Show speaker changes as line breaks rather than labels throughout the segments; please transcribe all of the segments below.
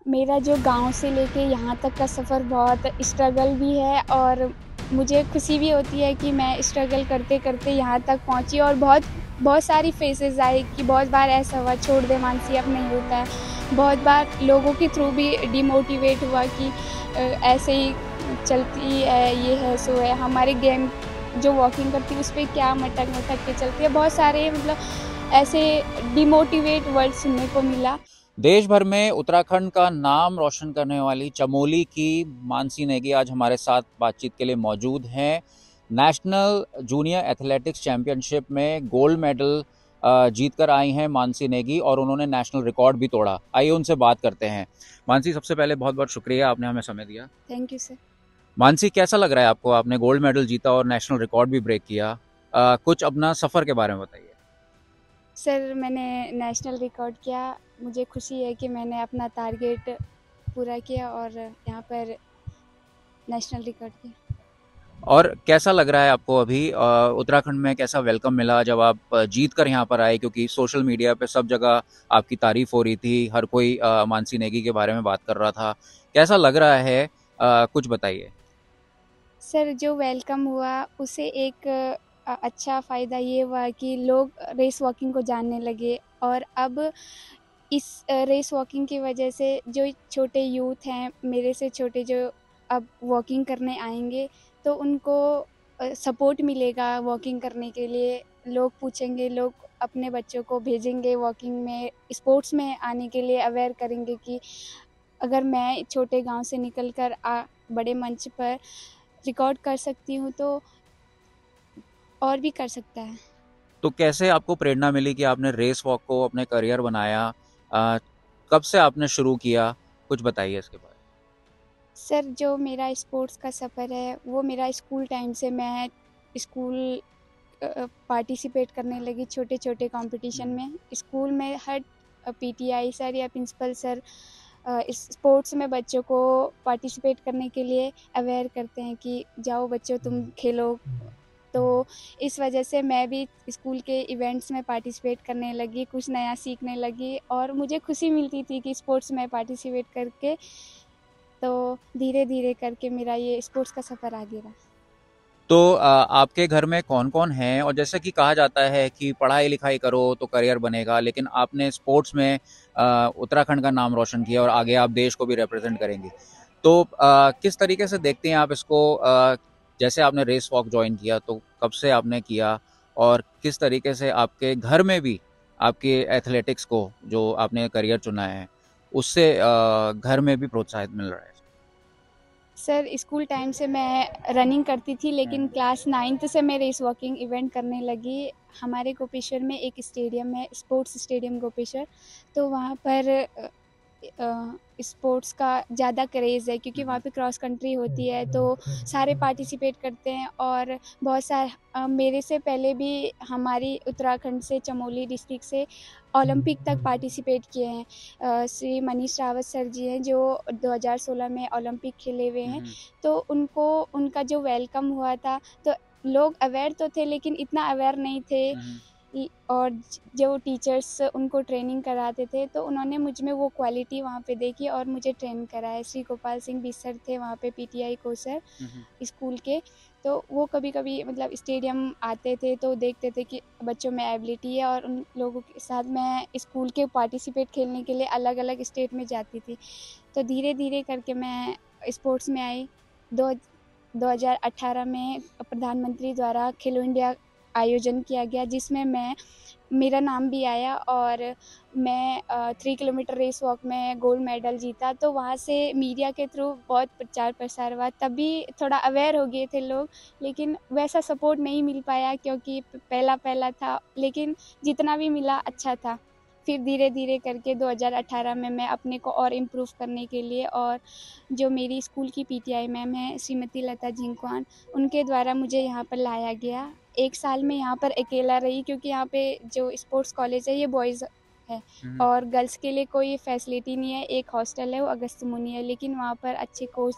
मेरा जो गाँव से लेके यहाँ तक का सफ़र बहुत स्ट्रगल भी है और मुझे खुशी भी होती है कि मैं स्ट्रगल करते-करते यहाँ तक पहुँची और बहुत बहुत सारी फ़ेज़ेज़ आए कि बहुत बार ऐसा हुआ छोड़ दे मानसी अब नहीं होता है। बहुत बार लोगों के थ्रू भी डिमोटिवेट हुआ कि ऐसे ही चलती है, ये है, सो है। हमारे गेम जो वॉकिंग करती है उस पे क्या मटक-मटक के चलती है। बहुत सारे मतलब ऐसे डिमोटिवेट वर्ड सुनने को मिला।
देश भर में उत्तराखंड का नाम रोशन करने वाली चमोली की मानसी नेगी आज हमारे साथ बातचीत के लिए मौजूद हैं। नेशनल जूनियर एथलेटिक्स चैंपियनशिप में गोल्ड मेडल जीत कर आई हैं मानसी नेगी और उन्होंने नेशनल रिकॉर्ड भी तोड़ा। आइए उनसे बात करते हैं। मानसी, सबसे पहले बहुत बहुत शुक्रिया, आपने हमें समय दिया।
Thank you sir.
मानसी, कैसा लग रहा है आपको? आपने गोल्ड मेडल जीता और नेशनल रिकॉर्ड भी ब्रेक किया। कुछ अपना सफ़र के बारे में बताइए।
सर मैंने नेशनल रिकॉर्ड किया, मुझे खुशी है कि मैंने अपना टारगेट पूरा किया और यहाँ पर नेशनल रिकॉर्ड किया।
और कैसा लग रहा है आपको अभी उत्तराखंड में? कैसा वेलकम मिला जब आप जीत कर यहाँ पर आए? क्योंकि सोशल मीडिया पे सब जगह आपकी तारीफ हो रही थी, हर कोई मानसी नेगी के बारे में बात कर रहा था। कैसा लग रहा है? कुछ बताइए।
सर जो वेलकम हुआ उससे एक अच्छा फ़ायदा ये हुआ कि लोग रेस वॉकिंग को जानने लगे और अब इस रेस वॉकिंग की वजह से जो छोटे यूथ हैं, मेरे से छोटे जो अब वॉकिंग करने आएँगे तो उनको सपोर्ट मिलेगा वॉकिंग करने के लिए। लोग पूछेंगे, लोग अपने बच्चों को भेजेंगे वॉकिंग में, स्पोर्ट्स में आने के लिए अवेयर करेंगे कि अगर मैं छोटे गाँव से निकल कर बड़े मंच पर रिकॉर्ड कर सकती हूँ तो और भी कर सकता है।
तो कैसे आपको प्रेरणा मिली कि आपने रेस वॉक को अपने करियर बनाया? कब से आपने शुरू किया? कुछ बताइए इसके बारे में।
सर जो मेरा स्पोर्ट्स का सफ़र है वो मेरा स्कूल टाइम से मैं स्कूल पार्टिसिपेट करने लगी छोटे-छोटे कॉम्पिटिशन में। स्कूल में हर पीटीआई सर या प्रिंसिपल सर इस स्पोर्ट्स में बच्चों को पार्टिसिपेट करने के लिए अवेयर करते हैं कि जाओ बच्चों तुम खेलो। तो इस वजह से मैं भी स्कूल के इवेंट्स में पार्टिसिपेट करने लगी, कुछ नया सीखने लगी और मुझे खुशी मिलती थी कि स्पोर्ट्स में पार्टिसिपेट करके। तो धीरे-धीरे करके मेरा ये स्पोर्ट्स का सफ़र आगे रहा।
तो आपके घर में कौन-कौन हैं? और जैसे कि कहा जाता है कि पढ़ाई-लिखाई करो तो करियर बनेगा, लेकिन आपने स्पोर्ट्स में उत्तराखंड का नाम रोशन किया और आगे आप देश को भी रिप्रेजेंट करेंगी। तो किस तरीके से देखते हैं आप इसको? जैसे आपने रेस वॉक जॉइन किया, तो कब से आपने किया? और किस तरीके से आपके घर में भी आपके एथलेटिक्स को, जो आपने करियर चुना है, उससे घर में भी प्रोत्साहित मिल रहा है?
सर स्कूल टाइम से मैं रनिंग करती थी लेकिन क्लास 9th से मैं रेस वॉकिंग इवेंट करने लगी। हमारे गोपेश्वर में एक स्टेडियम है, स्पोर्ट्स स्टेडियम गोपेश्वर, तो वहाँ पर स्पोर्ट्स का ज़्यादा क्रेज़ है क्योंकि वहाँ पे क्रॉस कंट्री होती है तो सारे पार्टिसिपेट करते हैं और बहुत मेरे से पहले भी हमारी उत्तराखंड से चमोली डिस्ट्रिक्ट से ओलंपिक तक पार्टिसिपेट किए हैं। श्री मनीष रावत सर जी हैं जो 2016 में ओलंपिक खेले हुए हैं, तो उनको उनका जो वेलकम हुआ था तो लोग अवेयर तो थे लेकिन इतना अवेयर नहीं थे। और जो टीचर्स उनको ट्रेनिंग कराते थे तो उन्होंने मुझ में वो क्वालिटी वहाँ पे देखी और मुझे ट्रेन कराया। श्री गोपाल सिंह भी सर थे वहाँ पे पीटीआई कोच सर स्कूल के, तो वो कभी-कभी मतलब स्टेडियम आते थे तो देखते थे कि बच्चों में एबिलिटी है और उन लोगों के साथ मैं स्कूल के पार्टिसिपेट खेलने के लिए अलग-अलग स्टेट में जाती थी। तो धीरे-धीरे करके मैं स्पोर्ट्स में आई। दो 2018 में प्रधानमंत्री द्वारा खेलो इंडिया आयोजन किया गया जिसमें मेरा नाम भी आया और मैं 3 किलोमीटर रेस वॉक में गोल्ड मेडल जीता। तो वहाँ से मीडिया के थ्रू बहुत प्रचार-प्रसार हुआ, तभी थोड़ा अवेयर हो गए थे लोग, लेकिन वैसा सपोर्ट नहीं मिल पाया क्योंकि पहला-पहला था, लेकिन जितना भी मिला अच्छा था। फिर धीरे-धीरे करके 2018 में मैं अपने को और इम्प्रूव करने के लिए और जो मेरी स्कूल की पीटीआई मैम हैं श्रीमती लता जिंकवान, उनके द्वारा मुझे यहाँ पर लाया गया। 1 साल मैं यहाँ पर अकेला रही क्योंकि यहाँ पे जो स्पोर्ट्स कॉलेज है ये बॉयज़ है और गर्ल्स के लिए कोई फैसिलिटी नहीं है। एक हॉस्टल है वो अगस्त्यमुनि है, लेकिन वहाँ पर अच्छे कोच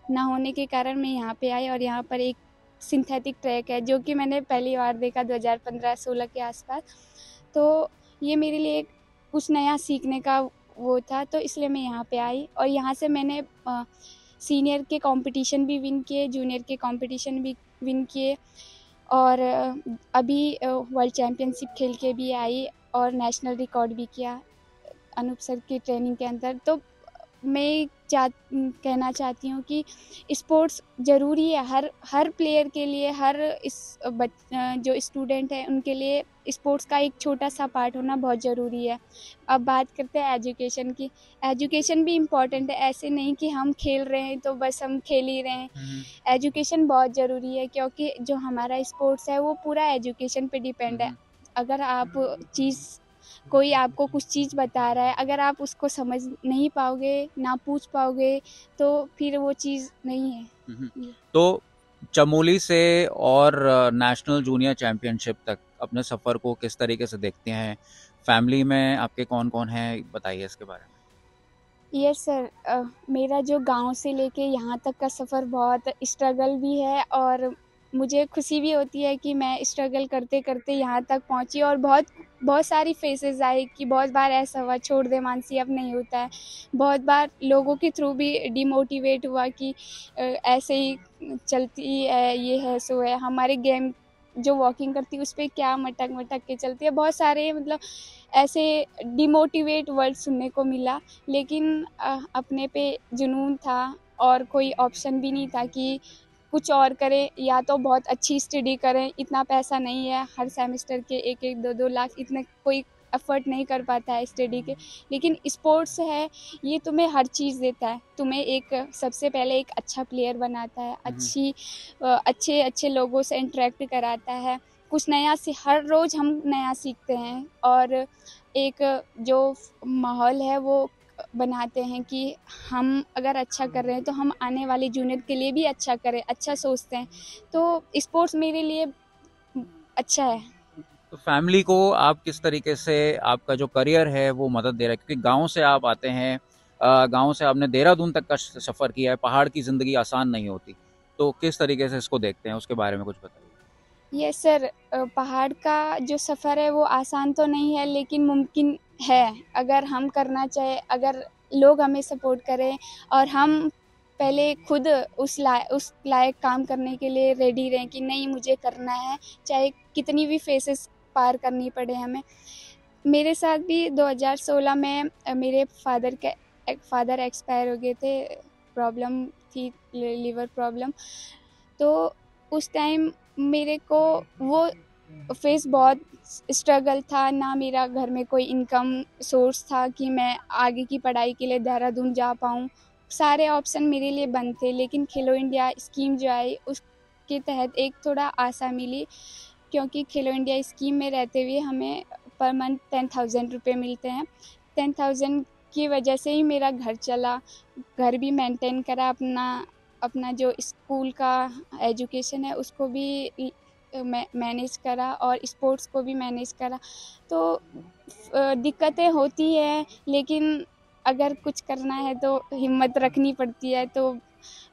ना होने के कारण मैं यहाँ पे आई और यहाँ पर एक सिंथेटिक ट्रैक है जो कि मैंने पहली बार देखा 2015-16 के आसपास। तो ये मेरे लिए एक कुछ नया सीखने का वो था, तो इसलिए मैं यहाँ पे आई और यहाँ से मैंने सीनियर के कंपटीशन भी विन किए, जूनियर के कंपटीशन भी विन किए और अभी वर्ल्ड चैम्पियनशिप खेल के भी आई और नेशनल रिकॉर्ड भी किया अनूप सर की ट्रेनिंग के अंदर। तो मैं कहना चाहती हूँ कि स्पोर्ट्स ज़रूरी है हर प्लेयर के लिए, हर जो स्टूडेंट है उनके लिए स्पोर्ट्स का एक छोटा सा पार्ट होना बहुत ज़रूरी है। अब बात करते हैं एजुकेशन की। एजुकेशन भी इम्पॉर्टेंट है, ऐसे नहीं कि हम खेल रहे हैं तो बस हम खेल ही रहे हैं। एजुकेशन बहुत ज़रूरी है क्योंकि जो हमारा स्पोर्ट्स है वो पूरा एजुकेशन पे डिपेंड है। अगर आप कोई आपको कुछ चीज़ बता रहा है, अगर आप उसको समझ नहीं पाओगे, ना पूछ पाओगे, तो फिर वो चीज़ नहीं है।
तो चमोली से और नेशनल जूनियर चैंपियनशिप तक अपने सफ़र को किस तरीके से देखते हैं? फैमिली में आपके कौन कौन हैं, बताइए इसके बारे में।
यस सर, मेरा जो गांव से लेके यहाँ तक का सफ़र बहुत स्ट्रगल भी है और मुझे खुशी भी होती है कि मैं स्ट्रगल करते करते यहाँ तक पहुँची और बहुत बहुत सारी फेसेस आई कि बहुत बार ऐसा हुआ छोड़ दे मानसी अब नहीं होता है। बहुत बार लोगों के थ्रू भी डिमोटिवेट हुआ कि ऐसे ही चलती है, ये है सो है, हमारे गेम जो वॉकिंग करती है उस पर क्या मटक मटक के चलती है। बहुत सारे मतलब ऐसे डिमोटिवेट वर्ड सुनने को मिला, लेकिन अपने पे जुनून था और कोई ऑप्शन भी नहीं था कि कुछ और करें या तो बहुत अच्छी स्टडी करें। इतना पैसा नहीं है, हर सेमेस्टर के 1-1 2-2 लाख इतने कोई एफर्ट नहीं कर पाता है स्टडी के। लेकिन स्पोर्ट्स है, ये तुम्हें हर चीज़ देता है। तुम्हें एक सबसे पहले एक अच्छा प्लेयर बनाता है, अच्छे अच्छे लोगों से इंटरेक्ट कराता है, कुछ नया हर रोज़ हम नया सीखते हैं और एक जो माहौल है वो बनाते हैं कि हम अगर अच्छा कर रहे हैं तो हम आने वाले जूनियर के लिए भी अच्छा करें, अच्छा सोचते हैं। तो स्पोर्ट्स मेरे लिए अच्छा है।
तो फैमिली को आप किस तरीके से आपका जो करियर है वो मदद दे रहा है, क्योंकि गांव से आप आते हैं, गांव से आपने देहरादून तक का सफ़र किया है, पहाड़ की ज़िंदगी आसान नहीं होती, तो किस तरीके से इसको देखते हैं, उसके बारे में कुछ बताइए।
यस सर, पहाड़ का जो सफ़र है वो आसान तो नहीं है लेकिन मुमकिन है अगर हम करना चाहे, अगर लोग हमें सपोर्ट करें और हम पहले खुद उस लायक काम करने के लिए रेडी रहें कि नहीं मुझे करना है, चाहे कितनी भी फेसेस पार करनी पड़े हमें। मेरे साथ भी 2016 में मेरे फादर एक्सपायर हो गए थे, प्रॉब्लम थी, लिवर प्रॉब्लम। तो उस टाइम मेरे को वो फेस बहुत स्ट्रगल था, ना मेरा घर में कोई इनकम सोर्स था कि मैं आगे की पढ़ाई के लिए देहरादून जा पाऊँ। सारे ऑप्शन मेरे लिए बंद थे, लेकिन खेलो इंडिया स्कीम जो आई उसके तहत एक थोड़ा आशा मिली, क्योंकि खेलो इंडिया स्कीम में रहते हुए हमें पर मंथ 10,000 रुपये मिलते हैं। 10,000 की वजह से ही मेरा घर चला, घर भी मेंटेन करा, अपना जो स्कूल का एजुकेशन है उसको भी मैनेज करा और स्पोर्ट्स को भी मैनेज करा। तो दिक्कतें होती हैं, लेकिन अगर कुछ करना है तो हिम्मत रखनी पड़ती है। तो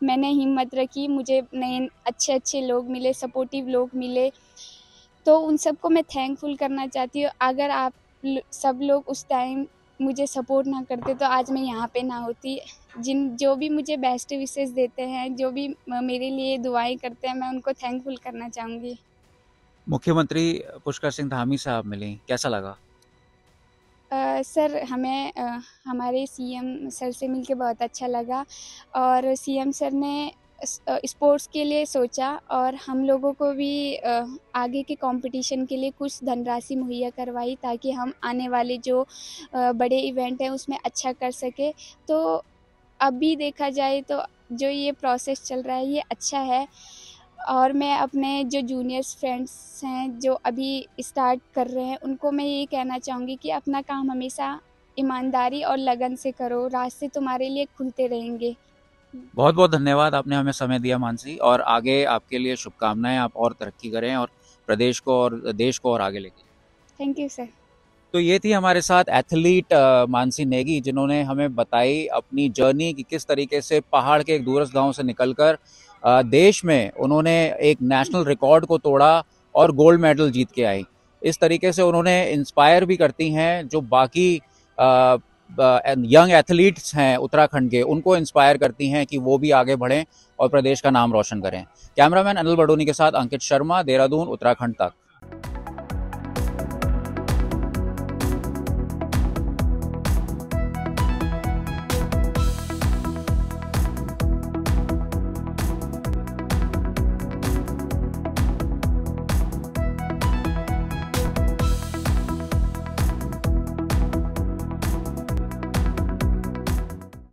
मैंने हिम्मत रखी, मुझे नए अच्छे लोग मिले, सपोर्टिव लोग मिले, तो उन सबको मैं थैंकफुल करना चाहती हूँ। अगर आप सब लोग उस टाइम मुझे सपोर्ट ना करते तो आज मैं यहाँ पे ना होती। जो भी मुझे बेस्ट विशेस देते हैं, जो भी मेरे लिए दुआएं करते हैं, मैं उनको थैंकफुल करना चाहूँगी।
मुख्यमंत्री पुष्कर सिंह धामी साहब मिली, कैसा लगा?
सर हमें हमारे सीएम सर से मिलके बहुत अच्छा लगा और सीएम सर ने स्पोर्ट्स के लिए सोचा और हम लोगों को भी आगे के कंपटीशन के लिए कुछ धनराशि मुहैया करवाई ताकि हम आने वाले जो बड़े इवेंट हैं उसमें अच्छा कर सके। तो अभी देखा जाए तो जो ये प्रोसेस चल रहा है ये अच्छा है और मैं अपने जो जूनियर्स फ्रेंड्स हैं जो अभी स्टार्ट कर रहे हैं उनको मैं यही कहना चाहूँगी कि अपना काम हमेशा ईमानदारी और लगन से करो, रास्ते तुम्हारे लिए खुलते रहेंगे।
बहुत बहुत धन्यवाद, आपने हमें समय दिया मानसी, और आगे आपके लिए शुभकामनाएं, आप और तरक्की करें और प्रदेश को और देश को और आगे लेके जाएं।
Thank you sir.
तो ये थी हमारे साथ एथलीट मानसी नेगी, जिन्होंने हमें बताई अपनी जर्नी कि किस तरीके से पहाड़ के एक दूरस्थ गांव से निकलकर देश में उन्होंने एक नेशनल रिकॉर्ड को तोड़ा और गोल्ड मेडल जीत के आई। इस तरीके से उन्होंने इंस्पायर भी करती हैं जो बाकी यंग एथलीट्स हैं उत्तराखंड के, उनको इंस्पायर करती हैं कि वो भी आगे बढ़ें और प्रदेश का नाम रोशन करें। कैमरामैन अनिल बडोनी के साथ अंकित शर्मा, देहरादून, उत्तराखंड तक।